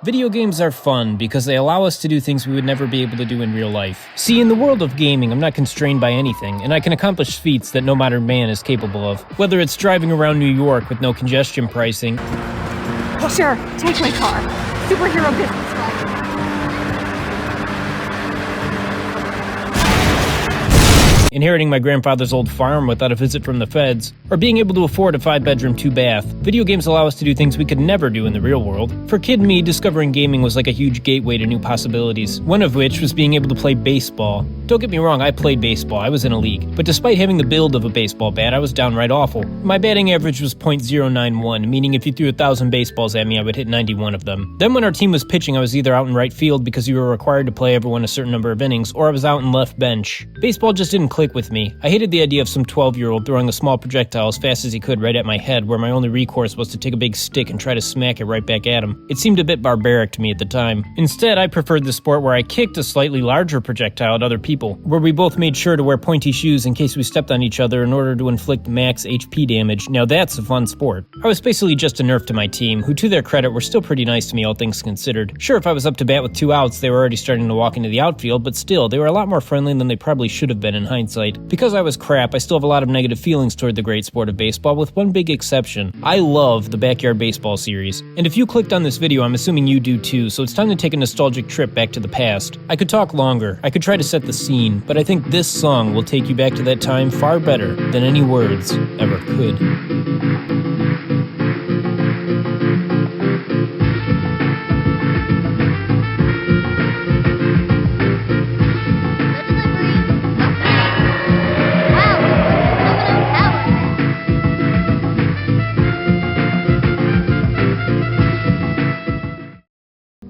Video games are fun because they allow us to do things we would never be able to do in real life. See, in the world of gaming, I'm not constrained by anything, and I can accomplish feats that no modern man is capable of. Whether it's driving around New York with no congestion pricing. Sure, take my car. Superhero business ride. Inheriting my grandfather's old farm without a visit from the feds, or being able to afford a 5-bedroom, 2-bath. Video games allow us to do things we could never do in the real world. For kid me, discovering gaming was like a huge gateway to new possibilities, one of which was being able to play baseball. Don't get me wrong, I played baseball, I was in a league, but despite having the build of a baseball bat, I was downright awful. My batting average was .091, meaning if you threw 1,000 baseballs at me, I would hit 91 of them. Then when our team was pitching, I was either out in right field because you were required to play everyone a certain number of innings, or I was out in left bench. Baseball just didn't click with me. I hated the idea of some 12-year-old throwing a small projectile as fast as he could right at my head, where my only recourse was to take a big stick and try to smack it right back at him. It seemed a bit barbaric to me at the time. Instead, I preferred the sport where I kicked a slightly larger projectile at other people, where we both made sure to wear pointy shoes in case we stepped on each other in order to inflict max HP damage. Now that's a fun sport. I was basically just a nerf to my team, who to their credit were still pretty nice to me all things considered. Sure, if I was up to bat with 2 outs, they were already starting to walk into the outfield, but still, they were a lot more friendly than they probably should have been in hindsight. Because I was crap, I still have a lot of negative feelings toward the great sport of baseball, with one big exception. I love the Backyard Baseball series. And if you clicked on this video, I'm assuming you do too, so it's time to take a nostalgic trip back to the past. I could talk longer, I could try to set the scene, but I think this song will take you back to that time far better than any words ever could.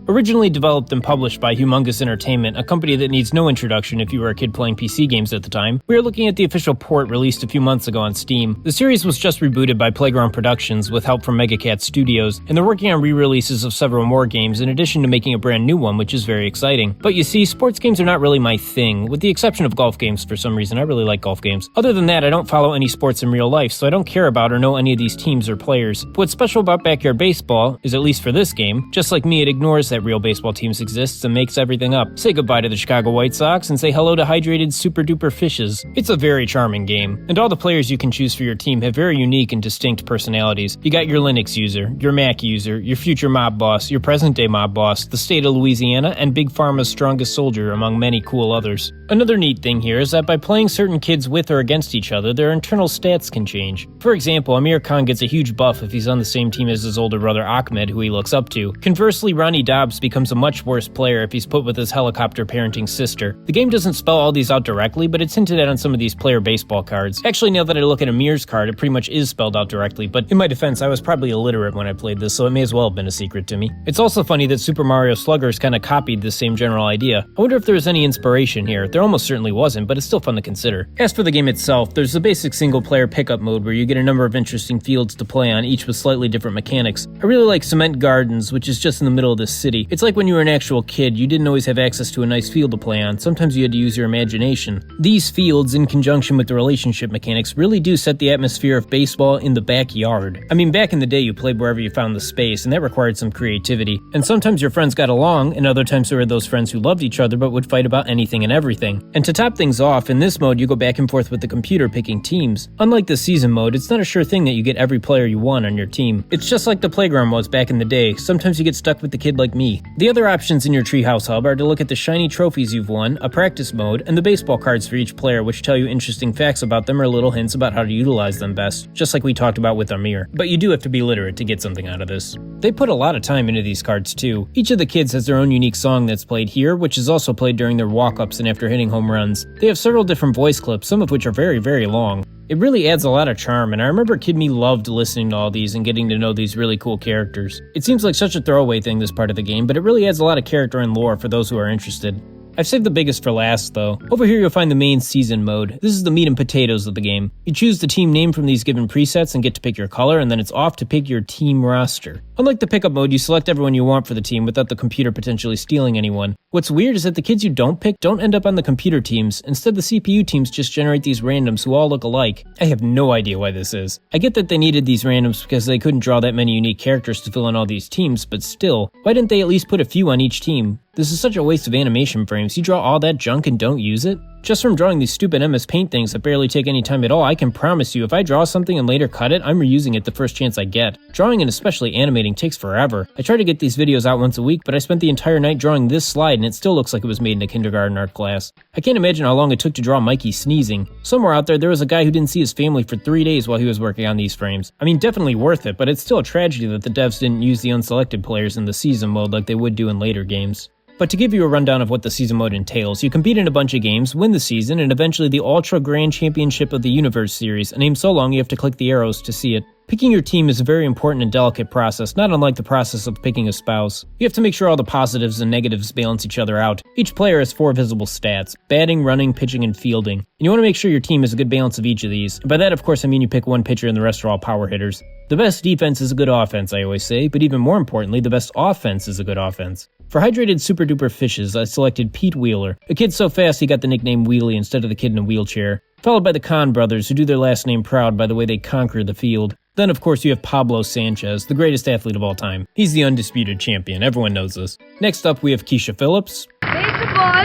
Originally developed and published by Humongous Entertainment, a company that needs no introduction if you were a kid playing PC games at the time, we are looking at the official port released a few months ago on Steam. The series was just rebooted by Playground Productions with help from Megacat Studios, and they're working on re-releases of several more games in addition to making a brand new one, which is very exciting. But you see, sports games are not really my thing, with the exception of golf games for some reason. I really like golf games. Other than that, I don't follow any sports in real life, so I don't care about or know any of these teams or players. But what's special about Backyard Baseball is, at least for this game, just like me, it ignores that real baseball teams exist and makes everything up. Say goodbye to the Chicago White Sox and say hello to hydrated super duper fishes. It's a very charming game, and all the players you can choose for your team have very unique and distinct personalities. You got your Linux user, your Mac user, your future mob boss, your present day mob boss, the state of Louisiana, and Big Pharma's strongest soldier, among many cool others. Another neat thing here is that by playing certain kids with or against each other, their internal stats can change. For example, Amir Khan gets a huge buff if he's on the same team as his older brother Ahmed, who he looks up to. Conversely, Ronnie Dobbs becomes a much worse player if he's put with his helicopter parenting sister. The game doesn't spell all these out directly, but it's hinted at on some of these player baseball cards. Actually, now that I look at Amir's card, it pretty much is spelled out directly, but in my defense, I was probably illiterate when I played this, so it may as well have been a secret to me. It's also funny that Super Mario Sluggers kind of copied the same general idea. I wonder if there was any inspiration here. There almost certainly wasn't, but it's still fun to consider. As for the game itself, there's the basic single-player pickup mode where you get a number of interesting fields to play on, each with slightly different mechanics. I really like Cement Gardens, which is just in the middle of this city. It's like when you were an actual kid, you didn't always have access to a nice field to play on. Sometimes you had to use your imagination. These fields, in conjunction with the relationship mechanics, really do set the atmosphere of baseball in the backyard. I mean, back in the day, you played wherever you found the space, and that required some creativity. And sometimes your friends got along, and other times there were those friends who loved each other but would fight about anything and everything. And to top things off, in this mode, you go back and forth with the computer picking teams. Unlike the season mode, it's not a sure thing that you get every player you want on your team. It's just like the playground was back in the day. Sometimes you get stuck with the kid like me. The other options in your Treehouse Hub are to look at the shiny trophies you've won, a practice mode, and the baseball cards for each player, which tell you interesting facts about them or little hints about how to utilize them best, just like we talked about with Amir. But you do have to be literate to get something out of this. They put a lot of time into these cards too. Each of the kids has their own unique song that's played here, which is also played during their walk-ups and after hitting home runs. They have several different voice clips, some of which are very, very long. It really adds a lot of charm, and I remember Kid Me loved listening to all these and getting to know these really cool characters. It seems like such a throwaway thing, this part of the game, but it really adds a lot of character and lore for those who are interested. I've saved the biggest for last, though. Over here you'll find the main season mode. This is the meat and potatoes of the game. You choose the team name from these given presets and get to pick your color, and then it's off to pick your team roster. Unlike the pickup mode, you select everyone you want for the team without the computer potentially stealing anyone. What's weird is that the kids you don't pick don't end up on the computer teams. Instead, the CPU teams just generate these randoms who all look alike. I have no idea why this is. I get that they needed these randoms because they couldn't draw that many unique characters to fill in all these teams, but still, why didn't they at least put a few on each team? This is such a waste of animation frames. You draw all that junk and don't use it? Just from drawing these stupid MS Paint things that barely take any time at all, I can promise you if I draw something and later cut it, I'm reusing it the first chance I get. Drawing and especially animating takes forever. I try to get these videos out once a week, but I spent the entire night drawing this slide and it still looks like it was made in a kindergarten art class. I can't imagine how long it took to draw Mikey sneezing. Somewhere out there was a guy who didn't see his family for 3 days while he was working on these frames. I mean, definitely worth it, but it's still a tragedy that the devs didn't use the unselected players in the season mode like they would do in later games. But to give you a rundown of what the season mode entails, you compete in a bunch of games, win the season, and eventually the Ultra Grand Championship of the Universe series, a name so long you have to click the arrows to see it. Picking your team is a very important and delicate process, not unlike the process of picking a spouse. You have to make sure all the positives and negatives balance each other out. Each player has 4 visible stats: batting, running, pitching, and fielding. And you want to make sure your team has a good balance of each of these. And by that, of course, I mean you pick one pitcher and the rest are all power hitters. The best defense is a good offense, I always say, but even more importantly, the best offense is a good offense. For Hydrated Super Duper Fishes, I selected Pete Wheeler. A kid so fast he got the nickname Wheelie instead of the kid in a wheelchair. Followed by the Kahn brothers, who do their last name proud by the way they conquer the field. Then, of course, you have Pablo Sanchez, the greatest athlete of all time. He's the undisputed champion, everyone knows this. Next up, we have Keisha Phillips. Baseball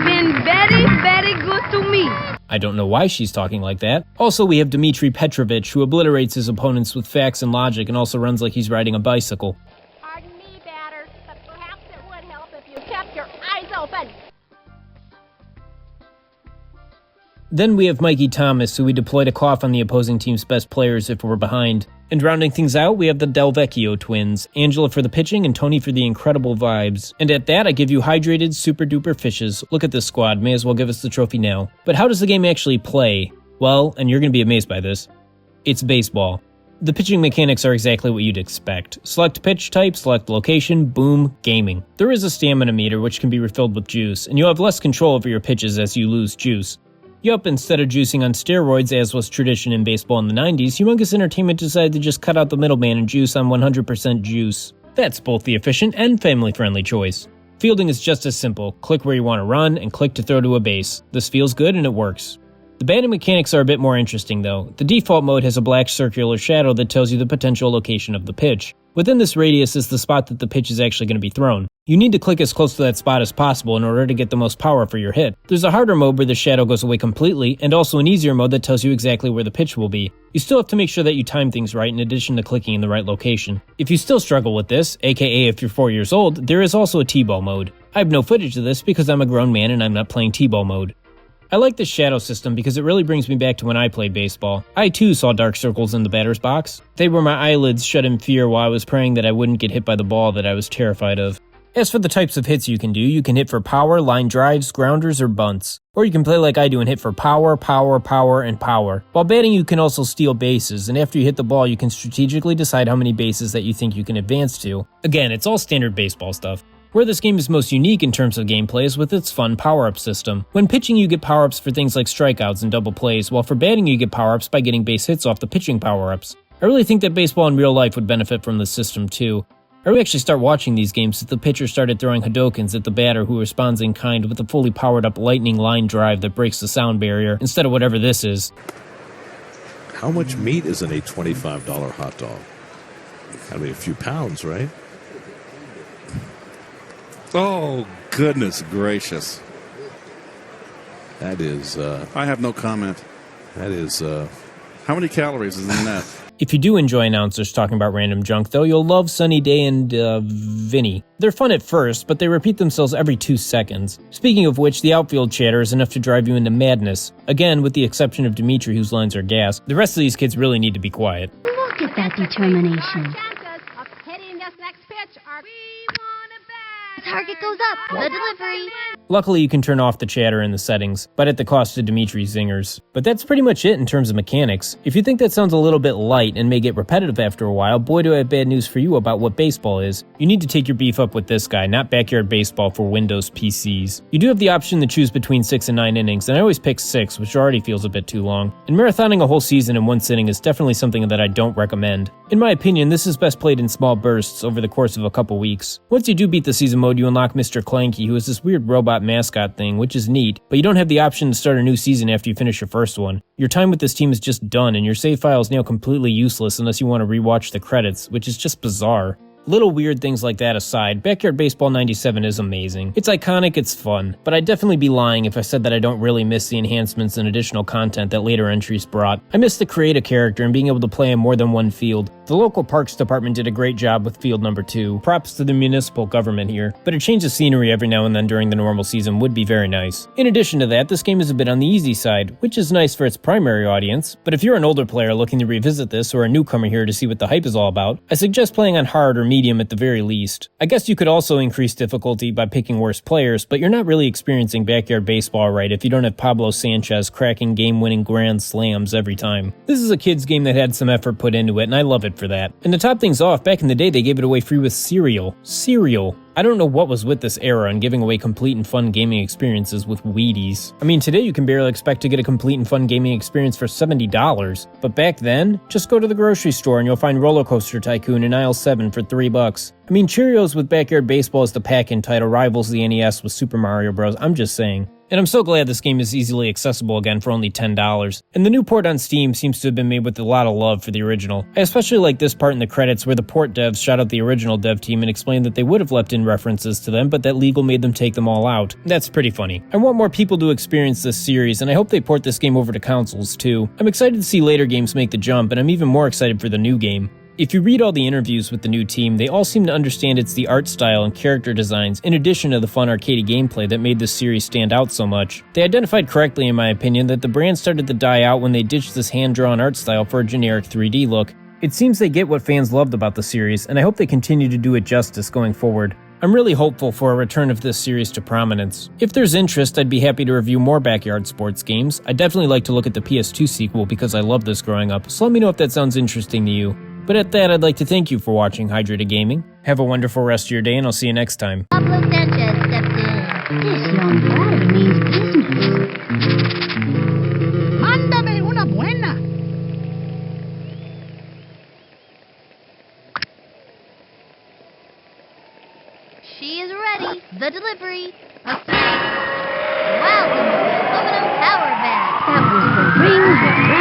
been very, very good to me. I don't know why she's talking like that. Also, we have Dmitry Petrovich, who obliterates his opponents with facts and logic and also runs like he's riding a bicycle. Pardon me, batter, but perhaps it would help if you kept your eyes open. Then we have Mikey Thomas, who we deploy to cough on the opposing team's best players if we're behind. And rounding things out, we have the Del Vecchio twins, Angela for the pitching and Tony for the incredible vibes. And at that, I give you Hydrated Super Duper Fishes. Look at this squad, may as well give us the trophy now. But how does the game actually play? Well, and you're going to be amazed by this, it's baseball. The pitching mechanics are exactly what you'd expect. Select pitch type, select location, boom, gaming. There is a stamina meter which can be refilled with juice, and you'll have less control over your pitches as you lose juice. Yup, instead of juicing on steroids as was tradition in baseball in the 90s, Humongous Entertainment decided to just cut out the middleman and juice on 100% juice. That's both the efficient and family-friendly choice. Fielding is just as simple. Click where you want to run and click to throw to a base. This feels good and it works. The batting mechanics are a bit more interesting though. The default mode has a black circular shadow that tells you the potential location of the pitch. Within this radius is the spot that the pitch is actually going to be thrown. You need to click as close to that spot as possible in order to get the most power for your hit. There's a harder mode where the shadow goes away completely, and also an easier mode that tells you exactly where the pitch will be. You still have to make sure that you time things right in addition to clicking in the right location. If you still struggle with this, aka if you're 4 years old, there is also a T-ball mode. I have no footage of this because I'm a grown man and I'm not playing T-ball mode. I like this shadow system because it really brings me back to when I played baseball. I too saw dark circles in the batter's box. They were my eyelids shut in fear while I was praying that I wouldn't get hit by the ball that I was terrified of. As for the types of hits you can do, you can hit for power, line drives, grounders, or bunts. Or you can play like I do and hit for power, power, power, and power. While batting, you can also steal bases, and after you hit the ball, you can strategically decide how many bases that you think you can advance to. Again, it's all standard baseball stuff. Where this game is most unique in terms of gameplay is with its fun power-up system. When pitching, you get power-ups for things like strikeouts and double plays, while for batting, you get power-ups by getting base hits off the pitching power-ups. I really think that baseball in real life would benefit from this system too. I would actually start watching these games if the pitcher started throwing Hadokens at the batter who responds in kind with a fully powered-up lightning line drive that breaks the sound barrier, instead of whatever this is. How much meat is in a $25 hot dog? Gotta be a few pounds, right? Oh, goodness gracious. That is, I have no comment. that is, How many calories is in that? If you do enjoy announcers talking about random junk, though, you'll love Sunny Day and, Vinny. They're fun at first, but they repeat themselves every 2 seconds. Speaking of which, the outfield chatter is enough to drive you into madness. Again, with the exception of Dimitri, whose lines are gas. The rest of these kids really need to be quiet. Look at that determination. Chances of hitting this next pitch are... We want a bat. Target goes up. The delivery. Luckily, you can turn off the chatter in the settings, but at the cost of Dimitri's zingers. But that's pretty much it in terms of mechanics. If you think that sounds a little bit light and may get repetitive after a while, boy do I have bad news for you about what baseball is. You need to take your beef up with this guy, not Backyard Baseball for Windows PCs. You do have the option to choose between 6 and 9 innings, and I always pick 6, which already feels a bit too long. And marathoning a whole season in one sitting is definitely something that I don't recommend. In my opinion, this is best played in small bursts over the course of a couple weeks. Once you do beat the season mode, you unlock Mr. Clanky, who is this weird robot mascot thing, which is neat, but you don't have the option to start a new season after you finish your first one. Your time with this team is just done, and your save file is now completely useless unless you want to rewatch the credits, which is just bizarre. Little weird things like that aside, Backyard Baseball 97 is amazing. It's iconic, it's fun, but I'd definitely be lying if I said that I don't really miss the enhancements and additional content that later entries brought. I miss the create a character and being able to play in more than one field. The local parks department did a great job with field number 2. Props to the municipal government here, but a change of scenery every now and then during the normal season would be very nice. In addition to that, this game is a bit on the easy side, which is nice for its primary audience, but if you're an older player looking to revisit this or a newcomer here to see what the hype is all about, I suggest playing on hard or medium at the very least. I guess you could also increase difficulty by picking worse players, but you're not really experiencing Backyard Baseball right if you don't have Pablo Sanchez cracking game-winning grand slams every time. This is a kid's game that had some effort put into it, and I love it for that. And to top things off, back in the day they gave it away free with cereal. Cereal. I don't know what was with this era and giving away complete and fun gaming experiences with Wheaties. I mean, today you can barely expect to get a complete and fun gaming experience for $70, but back then, just go to the grocery store and you'll find Roller Coaster Tycoon in aisle 7 for $3. I mean, Cheerios with Backyard Baseball as the pack-in title rivals the NES with Super Mario Bros. I'm just saying. And I'm so glad this game is easily accessible again for only $10. And the new port on Steam seems to have been made with a lot of love for the original. I especially like this part in the credits where the port devs shout out the original dev team and explain that they would have left in references to them, but that legal made them take them all out. That's pretty funny. I want more people to experience this series, and I hope they port this game over to consoles too. I'm excited to see later games make the jump, and I'm even more excited for the new game. If you read all the interviews with the new team, they all seem to understand it's the art style and character designs, in addition to the fun arcadey gameplay, that made this series stand out so much. They identified correctly, in my opinion, that the brand started to die out when they ditched this hand-drawn art style for a generic 3D look. It seems they get what fans loved about the series, and I hope they continue to do it justice going forward. I'm really hopeful for a return of this series to prominence. If there's interest, I'd be happy to review more backyard sports games. I'd definitely like to look at the PS2 sequel because I loved this growing up, so let me know if that sounds interesting to you. But at that, I'd like to thank you for watching Hydrated Gaming. Have a wonderful rest of your day, and I'll see you next time. Pablo Sanchez stepped in. This young ladder means business. Mándame una buena. She is ready. The delivery. A three. Welcome to the aluminum power bag. That was the ring that